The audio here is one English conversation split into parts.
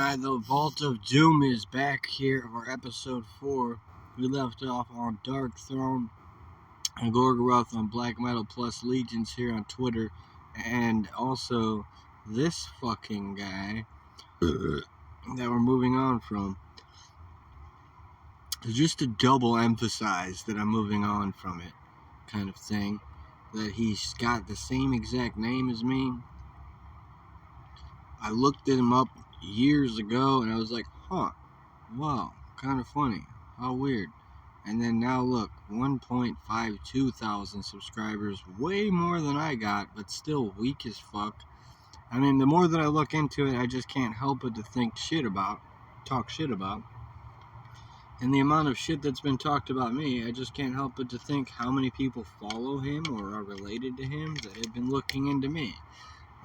Alright, the Vault of Doom is back here for episode 4. We left off on Dark Throne and Gorgoroth on Black Metal plus Legions here on Twitter. And also this fucking guy that we're moving on from. Just to double emphasize that I'm moving on from it kind of thing. That he's got the same exact name as me. I looked him up years ago and I was like, wow, kind of funny, how weird. And then now look, 1.52 thousand subscribers, way more than I got, but still weak as fuck. I mean, the more that I look into it, I just can't help but to talk shit about. And the amount of shit that's been talked about me, I just can't help but to think how many people follow him or are related to him that have been looking into me.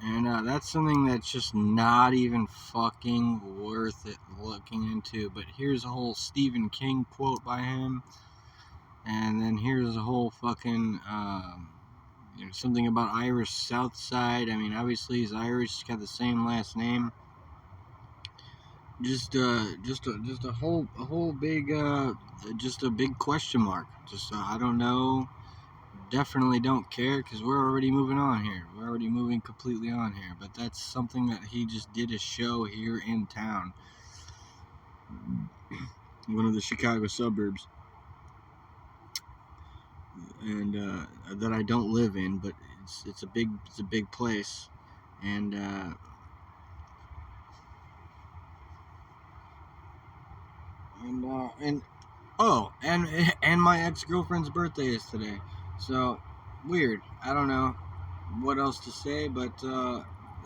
And that's something that's just not even fucking worth it looking into. But here's a whole Stephen King quote by him. And then here's a whole fucking, something about Irish South Side. I mean, obviously he's Irish, he's got the same last name. Just a whole big, just a big question mark. I don't know. Definitely don't care because we're already moving on here. We're already moving completely on here. But that's something that he just did a show here in town, one of the Chicago suburbs, and that I don't live in, but it's a big place, and my ex-girlfriend's birthday is today. So, weird. I don't know what else to say, but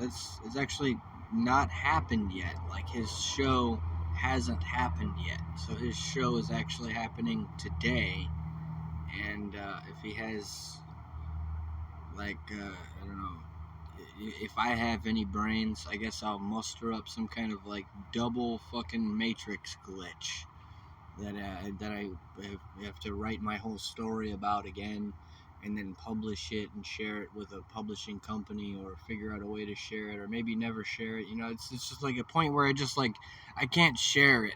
it's actually not happened yet. Like, his show hasn't happened yet. So his show is actually happening today. And if he has, I don't know, if I have any brains, I guess I'll muster up some kind of, double fucking Matrix glitch. That I have to write my whole story about again, and then publish it and share it with a publishing company, or figure out a way to share it, or maybe never share it. It's just like a point where I can't share it,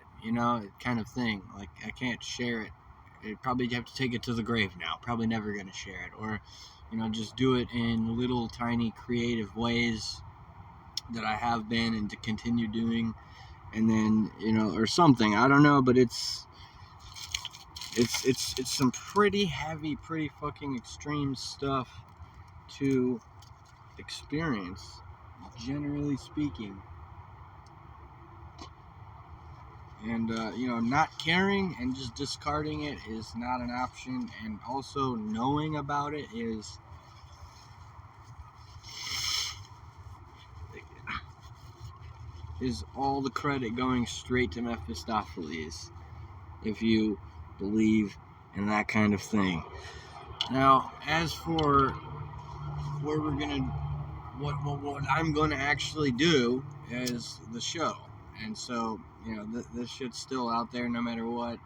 kind of thing. Like, I can't share it. I probably have to take it to the grave now. Probably never gonna share it, or just do it in little tiny creative ways that I have been and to continue doing, and then or something. I don't know, but it's some pretty heavy, pretty fucking extreme stuff to experience, generally speaking. And, not caring and just discarding it is not an option. And also knowing about it is all the credit going straight to Mephistopheles, if you believe in that kind of thing. Now, as for where what I'm gonna actually do is the show, and so this shit's still out there no matter what,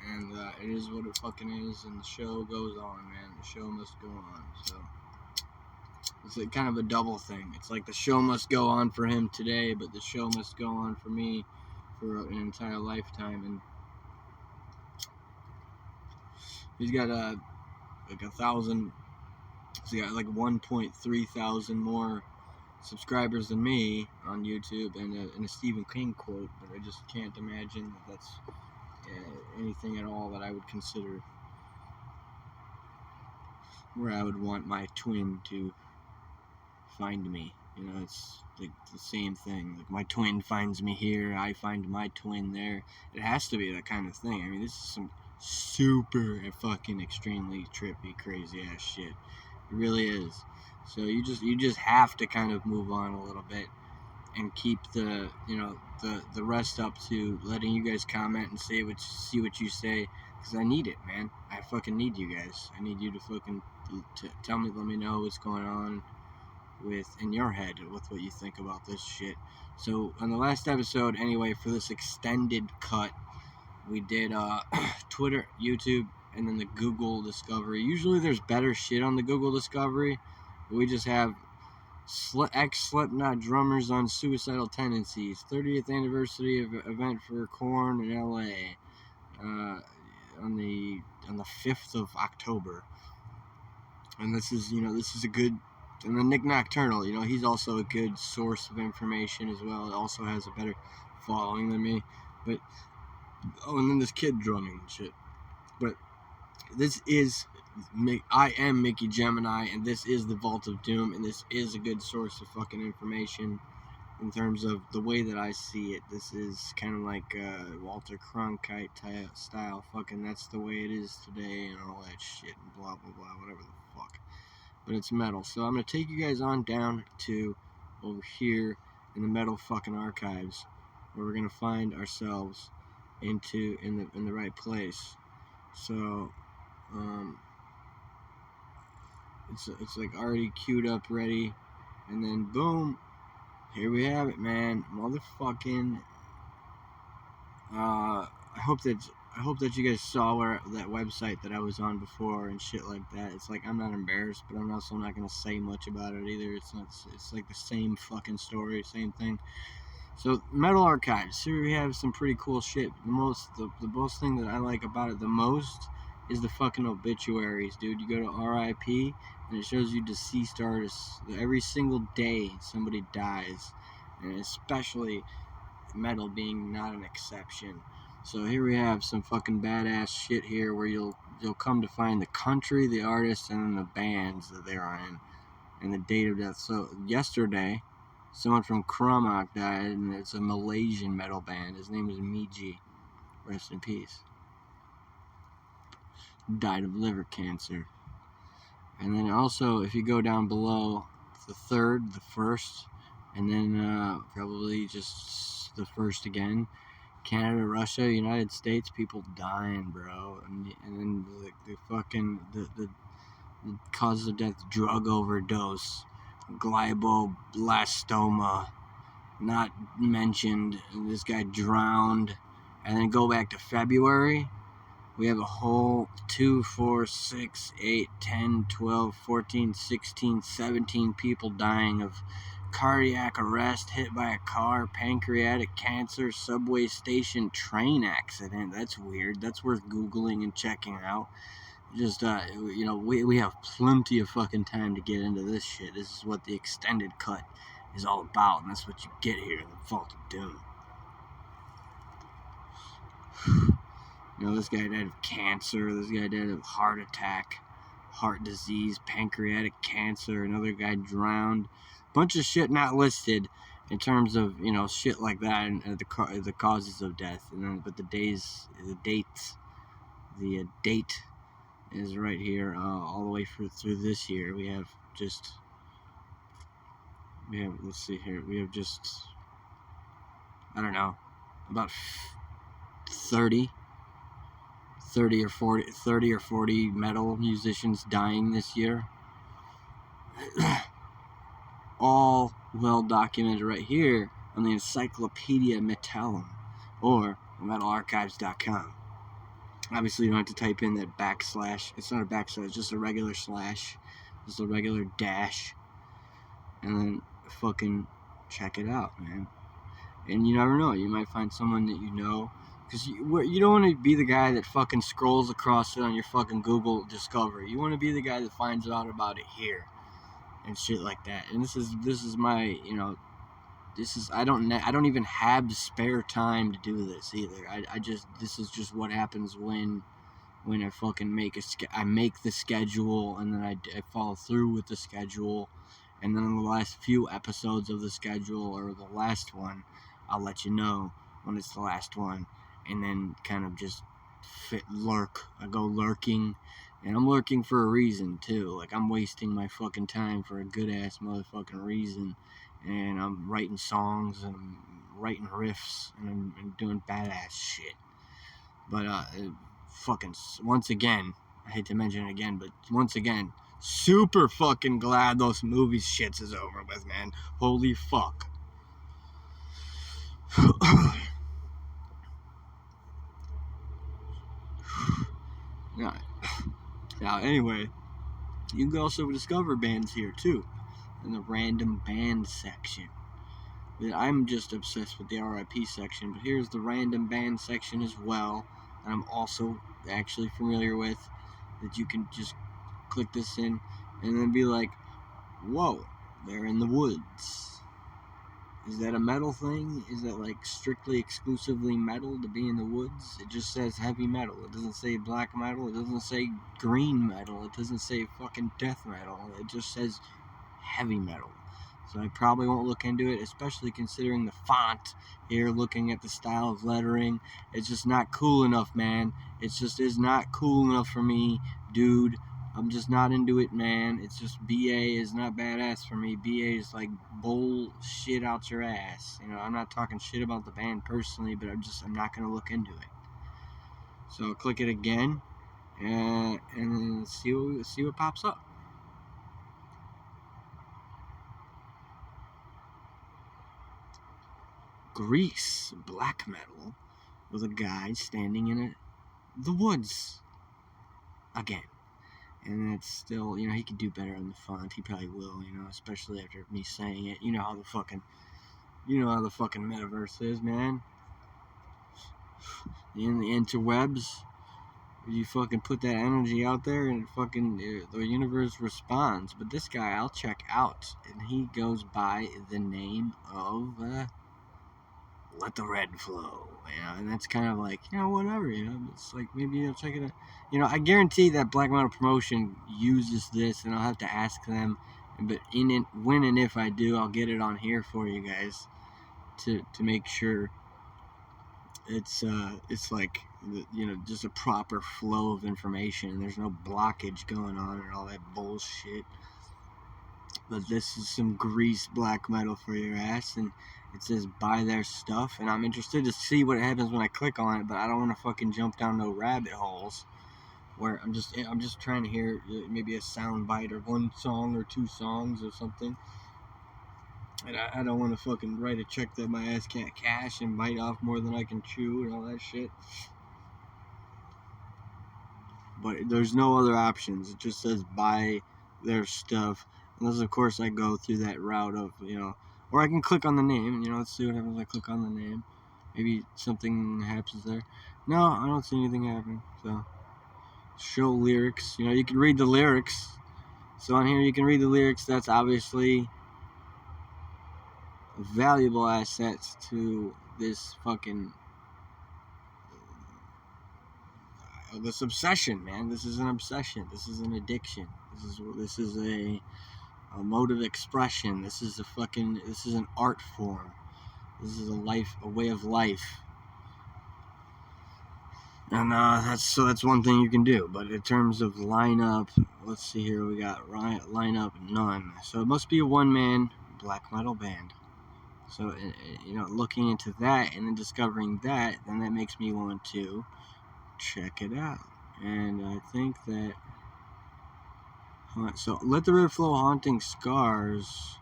and it is what it fucking is, and the show goes on, man. The show must go on. So it's like kind of a double thing. It's like the show must go on for him today, but the show must go on for me for an entire lifetime. And he's got 1,000. So he got 1.3 thousand more subscribers than me on YouTube, and a Stephen King quote, but I just can't imagine that that's anything at all that I would consider where I would want my twin to find me. It's like the same thing. Like, my twin finds me here, I find my twin there. It has to be that kind of thing. I mean, this is some super fucking extremely trippy, crazy ass shit. It really is. So you just have to kind of move on a little bit and keep the rest up to letting you guys comment and see what you say, because I need it, man. I fucking need you guys. I need you to fucking let me know what's going on in your head with what you think about this shit. So on the last episode, anyway, for this extended cut, we did Twitter, YouTube, and then the Google Discovery. Usually there's better shit on the Google Discovery. We just have Ex-Slipknot drummers on suicidal tendencies. 30th anniversary of event for Korn in L.A. On the 5th of October. And this is a good. And then Nick Nocturnal, he's also a good source of information as well. It also has a better following than me. But and then this kid drumming and shit. But this is I am Mickeygemineye, and this is the Vault of Doom, and this is a good source of fucking information in terms of the way that I see it. This is kind of like Walter Cronkite style. Fucking that's the way it is today and all that shit and blah blah blah, whatever the fuck. But it's metal. So I'm gonna take you guys on down to over here in the metal fucking archives, where we're gonna find ourselves in the right place. So it's like already queued up, ready, and then boom, here we have it, man. Motherfucking. I hope that you guys saw that website that I was on before and shit like that. It's like I'm not embarrassed, but I'm also not gonna say much about it either. It's like the same fucking story, same thing. So Metal Archives. Here we have some pretty cool shit. The most thing that I like about it the most is the fucking obituaries, dude. You go to RIP and it shows you deceased artists. Every single day somebody dies, and especially metal being not an exception. So here we have some fucking badass shit here where you'll come to find the country, the artist, and then the bands that they are in, and the date of death. So yesterday, someone from Kramak died, and it's a Malaysian metal band. His name is Miji. Rest in peace. Died of liver cancer. And then also, if you go down below, the third, the first, and then probably just the first again. Canada, Russia, United States, people dying, bro. And then the fucking the cause of death, drug overdose, glioblastoma, not mentioned. This guy drowned. And then go back to February. We have a whole 2, 4, 6, 8, 10, 12, 14, 16, 17 people dying of cardiac arrest, hit by a car, pancreatic cancer, subway station train accident. That's weird. That's worth Googling and checking out. Just, we have plenty of fucking time to get into this shit. This is what the extended cut is all about, and that's what you get here in the Vault of Doom. This guy died of cancer. This guy died of heart attack, heart disease, pancreatic cancer. Another guy drowned. Bunch of shit not listed in terms of shit like that and the causes of death. And then, but the date is right here all the way through this year. Let's see here. We have just I don't know about 30 or 40 metal musicians dying this year. All well documented right here on the Encyclopedia Metallum or metalarchives.com. Obviously, you don't have to type in that backslash. It's not a backslash, it's just a regular slash, just a regular dash, and then fucking check it out, man. And you never know, you might find someone that you know. Because you don't want to be the guy that fucking scrolls across it on your fucking Google Discovery. You want to be the guy that finds out about it here and shit like that. And this is my, I don't even have the spare time to do this either. This is just what happens when I fucking make the schedule, and then I follow through with the schedule, and then on the last few episodes of the schedule or the last one, I'll let you know when it's the last one. And then kind of just lurk. I go lurking, and I'm lurking for a reason too. Like I'm wasting my fucking time for a good ass motherfucking reason, and I'm writing songs and I'm writing riffs and I'm doing badass shit. But fucking once again, I hate to mention it again, but once again, super fucking glad those movie shits is over with, man. Holy fuck. Now, anyway, you can also discover bands here too. in the random band section. I'm just obsessed with the RIP section, but here's the random band section as well, that I'm also actually familiar with, that you can just click this in and then be like, whoa, they're in the woods. Is that a metal thing? Is that like strictly exclusively metal to be in the woods? It just says heavy metal. It doesn't say black metal. It doesn't say green metal. It doesn't say fucking death metal. It just says heavy metal. So I probably won't look into it, especially considering the font here, looking at the style of lettering. It's just not cool enough, man. It just is not cool enough for me, dude. I'm just not into it, man. It's just BA is not badass for me. BA is like bullshit out your ass. You know, I'm not talking shit about the band personally, but I'm not gonna look into it. So I'll click it again, and then see what pops up. Grease black metal with a guy standing in the woods again. And it's still, you know, he could do better on the font. He probably will, you know, especially after me saying it. You know how the fucking metaverse is, man. In the interwebs, you fucking put that energy out there, and fucking the universe responds. But this guy, I'll check out, and he goes by the name of Let the Red Flow. You know, and that's kind of like, you know, whatever, you know, it's like, maybe I'll check it out. You know, I guarantee that Black Metal Promotion uses this, and I'll have to ask them, but when and if I do, I'll get it on here for you guys to make sure it's like, you know, just a proper flow of information. There's no blockage going on or all that bullshit. But this is some grease black metal for your ass, and it says buy their stuff, and I'm interested to see what happens when I click on it, but I don't want to fucking jump down no rabbit holes where I'm just trying to hear maybe a sound bite or one song or two songs or something. And I don't want to fucking write a check that my ass can't cash and bite off more than I can chew and all that shit. But there's no other options. It just says buy their stuff. Unless, of course, I go through that route of, you know, or I can click on the name. You know, let's see what happens when I click on the name. Maybe something happens there. No, I don't see anything happening. So, show lyrics. You know, you can read the lyrics. So on here, you can read the lyrics. That's obviously valuable assets to this fucking this obsession, man. This is an obsession. This is an addiction. This is a mode of expression. This is an art form. This is a way of life. And that's one thing you can do. But in terms of lineup, let's see here. We got lineup none. So it must be a one-man black metal band. So, you know, looking into that and then discovering that, then that makes me want to check it out. And I think that so Let the Red Flow Haunting Scars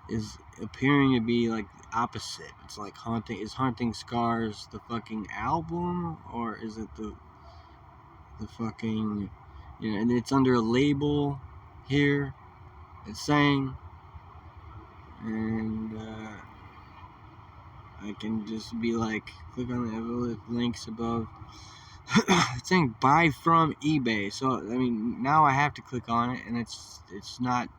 is appearing to be like the opposite. It's like Haunting Scars the fucking album, or is it the fucking, you know, and it's under a label here, it's saying, and I can just be like, click on the links above. It's saying buy from eBay. So, I mean, now I have to click on it, and it's not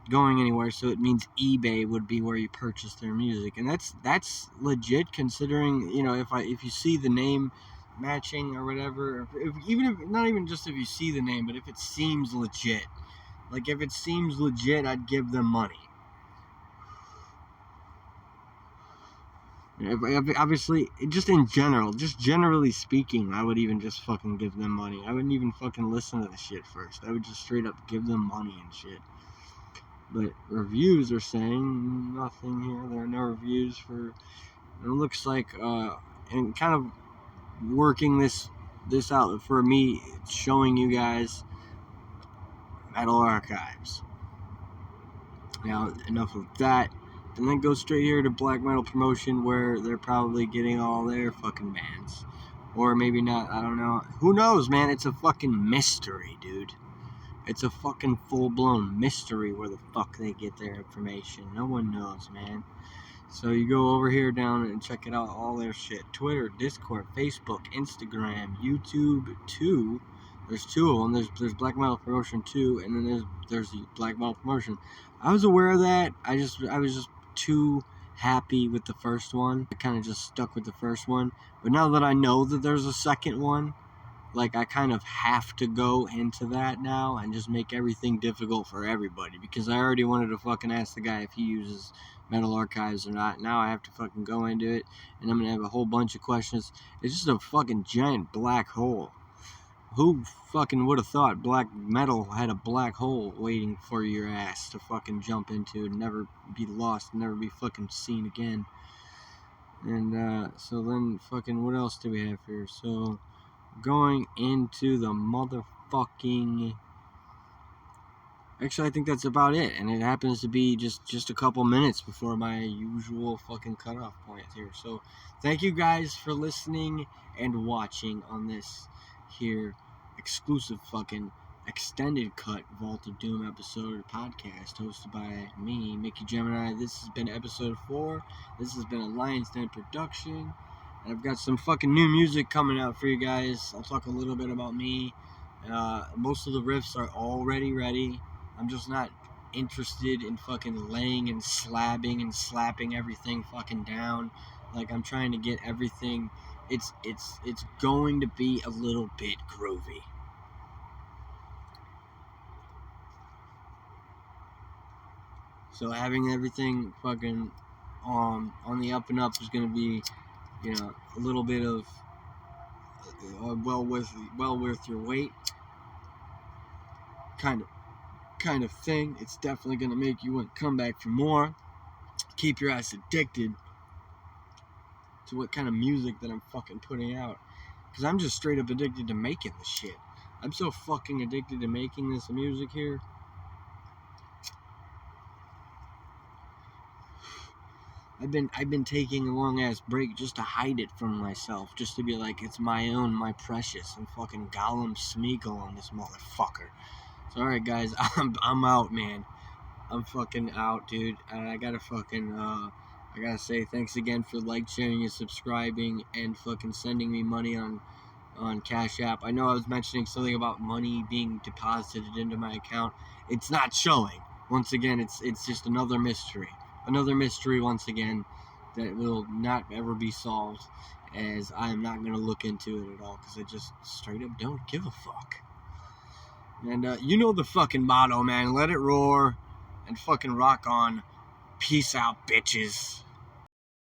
going anywhere. So it means eBay would be where you purchase their music, and that's legit, considering, you know, if you see the name matching or whatever, even if not even just if you see the name, but if it seems legit. Like, if it seems legit, I'd give them money. Obviously, just in general, just generally speaking, I would even just fucking give them money. I wouldn't even fucking listen to the shit first. I would just straight up give them money and shit. But reviews are saying nothing here. There are no reviews for. It looks like, and kind of working this out for me, it's showing you guys Metal Archives. Now, enough of that. And then go straight here to Black Metal Promotion, where they're probably getting all their fucking bands. Or maybe not, I don't know. Who knows, man? It's a fucking mystery, dude. It's a fucking full-blown mystery where the fuck they get their information. No one knows, man. So you go over here down and check it out, all their shit. Twitter, Discord, Facebook, Instagram, YouTube 2. There's 2 of them. There's Black Metal Promotion 2, and then there's the Black Metal Promotion. I was aware of that. I was just too happy with the first one. I kind of just stuck with the first one. But now that I know that there's a second one, like, I kind of have to go into that now and just make everything difficult for everybody, because I already wanted to fucking ask the guy if he uses Metal Archives or not. Now I have to fucking go into it, and I'm gonna have a whole bunch of questions. It's just a fucking giant black hole. Who fucking would have thought black metal had a black hole waiting for your ass to fucking jump into and never be lost, never be fucking seen again? And so then fucking what else do we have here? So going into the motherfucking... Actually, I think that's about it, and it happens to be just a couple minutes before my usual fucking cutoff point here. So thank you guys for listening and watching on this here exclusive fucking extended cut Vault of Doom episode podcast hosted by me, Mickeygemineye. This has been episode 4. This has been a Lion's Den production. And I've got some fucking new music coming out for you guys. I'll talk a little bit about me. Most of the riffs are already ready. I'm just not interested in fucking laying and slabbing and slapping everything fucking down. Like, I'm trying to get everything. It's going to be a little bit groovy. So having everything fucking on the up and up is going to be, you know, a little bit of well worth your weight kind of thing. It's definitely going to make you want to come back for more, keep your ass addicted to what kind of music that I'm fucking putting out, because I'm just straight up addicted to making this shit. I'm so fucking addicted to making this music here. I've been taking a long ass break just to hide it from myself, just to be like, it's my own, my precious. I'm fucking Gollum Smeagol on this motherfucker. So alright guys, I'm out, man. I'm fucking out, dude. And I gotta fucking I gotta say thanks again for sharing and subscribing and fucking sending me money on Cash App. I know I was mentioning something about money being deposited into my account. It's not showing. Once again, it's just another mystery. Another mystery, once again, that will not ever be solved, as I am not going to look into it at all, because I just straight up don't give a fuck. And you know the fucking motto, man. Let it roar and fucking rock on. Peace out, bitches.